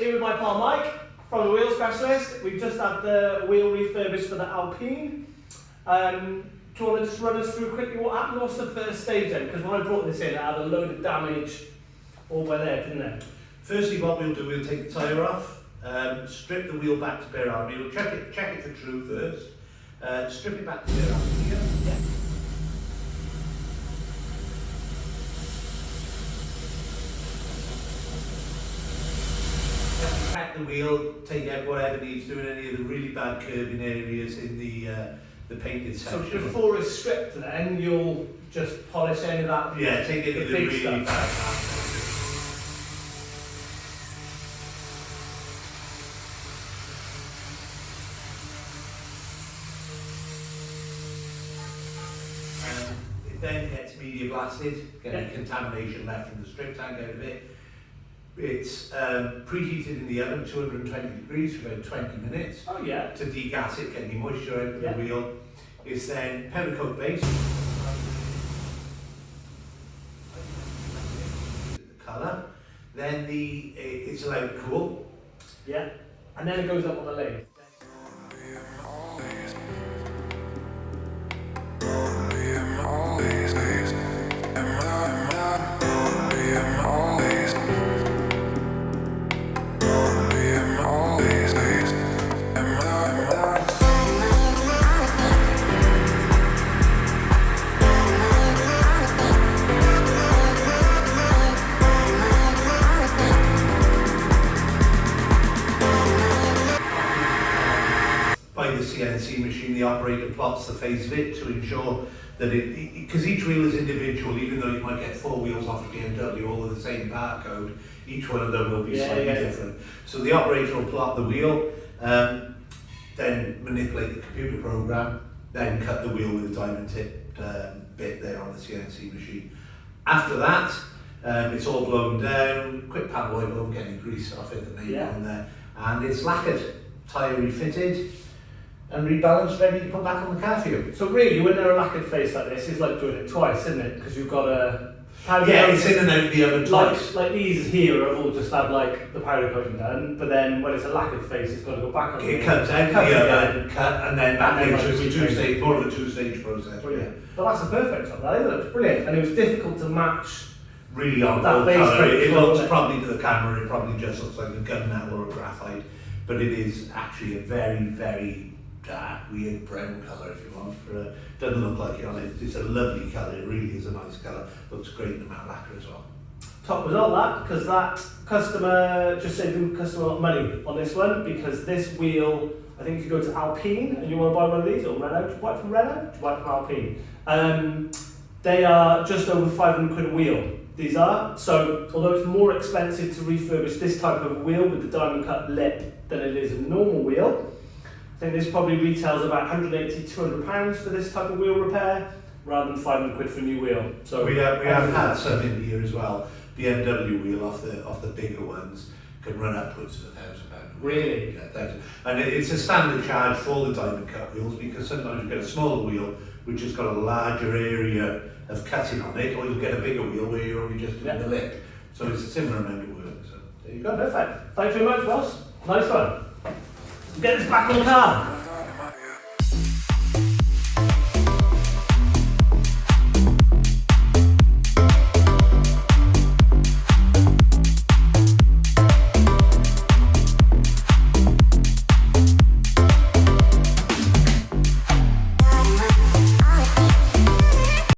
Here with my pal Mike from the Wheel Specialist. We've just had the wheel refurbished for the Alpine. Do you want to just run us through quickly what happened? What's the first stage then? Because when I brought this in, it had a load of damage all by there, didn't it? Firstly, what we'll do, we'll take the tyre off, strip the wheel back to bare arm. We'll check it for true first. Strip it back to bare arm here. Yeah. Crack the wheel, take out whatever needs doing, any of the really bad curving areas in the painted section. So before it's stripped then, you'll just polish any of that? Yeah, take it to the really stuff. bad. It then gets media blasted, get any contamination left from the strip tank out of it. It's preheated in the oven, 220 degrees for about 20 minutes. Oh yeah. To degas it, get any moisture out of the wheel. It's then powder coat based. The colour. Then it's allowed to cool. Yeah. And then it goes up on the lathe. By the CNC machine, the operator plots the face of it to ensure that because each wheel is individual, even though you might get 4 wheels off a BMW all with the same barcode, each one of them will be slightly different. So the operator will plot the wheel, then manipulate the computer program, then cut the wheel with a diamond tipped bit there on the CNC machine. After that, it's all blown down, quick panel wipe over, get any grease off it, the name on there, and it's lacquered, tyre refitted, and rebalanced, ready to put back on the car for you. So really, when they're a lacquered face like this, it's like doing it twice, isn't it? Because you've got a powder it's in and out of the oven twice. Like these here have all just had like the powder coating done, but then when it's a lacquered face, it's got to go back on. It comes out the oven, cut, and then back into a two-stage, more of a two-stage process. Brilliant. But that's a perfect job, that is. It's brilliant, and it was difficult to match. Really on that base colour. It looks it? probably to the camera, it probably just looks like a gunmetal or a graphite, but it is actually a very, very dark, weird brown colour if you want. Doesn't look like it on it. It's a lovely colour. It really is a nice colour. Looks great in the matte lacquer as well. Top result that, because that customer just saved the customer a lot of money on this one, because this wheel, I think if you go to Alpine and you want to buy one of these, or Renault, do you buy it from Renault? Do you buy it from Alpine? They are just over 500 quid a wheel. These are, so although it's more expensive to refurbish this type of wheel with the diamond cut lip than it is a normal wheel, I think this probably retails about 180, 200 pounds for this type of wheel repair, rather than 500 quid for a new wheel. So we have had some in here as well. BMW wheel off the bigger ones can run upwards of £1,000. Really? Yeah, 1,000. And it's a standard charge for the diamond cut wheels, because sometimes you get a smaller wheel which has got a larger area of cutting on it, or you'll get a bigger wheel where you're only just doing the lip. So it's a similar amount of work. So there you go. Perfect. Thanks very much, boss. Nice one. Get this back on the car.